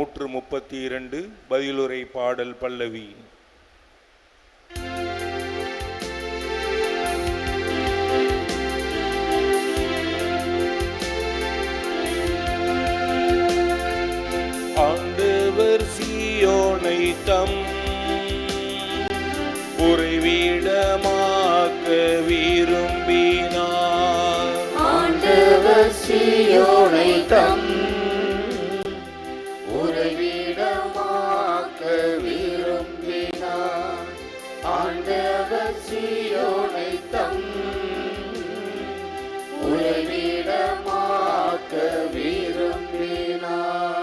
132 பதிலுரை பாடல் பல்லவி. ஆண்டவர் சீயோனை தம் உறைவிடமாக்க விரும்பினார். ஆண்டவர் சீயோனை தம் உறைவிடமாக்க விரும்பினார். ஆண்டவர் சீயோனை தம் உறைவிடமாக்க விரும்பினார்.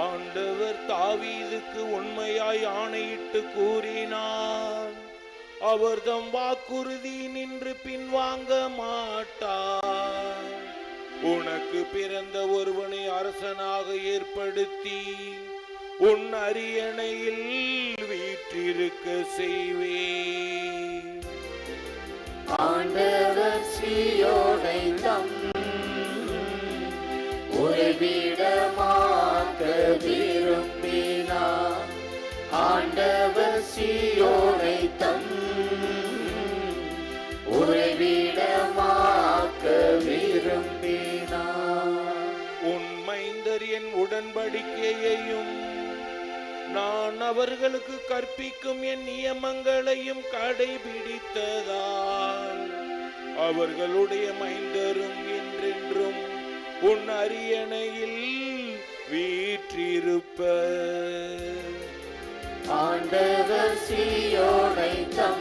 ஆண்டவர் தாவீதுக்கு உண்மையாய் ஆணையிட்டு கூறினார், அவர் தம் வாக்குறுதி நின்று பின்வாங்க மாட்டார். உனக்கு பிறந்த ஒருவனை அரசனாக ஏற்படுத்தி உன் அரியணையில் வீற்றிருக்க செய்வேன். ஆண்டவர் சீயோனை தம் உறைவிடமாக்க விரும்பினார். ஆண்டவர் சீயோனை தம் உறைவிடமாக்க விரும்பினார். உன் மைந்தர் என் உடன்படிக்கையையும் நான் அவர்களுக்கு கற்பிக்கும் என் நியமங்களையும் கடைபிடித்ததால் அவர்களுடைய மைந்தரும் என்றென்றும் உன் அரியணையில் வீற்றிருப்ப. ஆண்டவர் சீயோனை தம்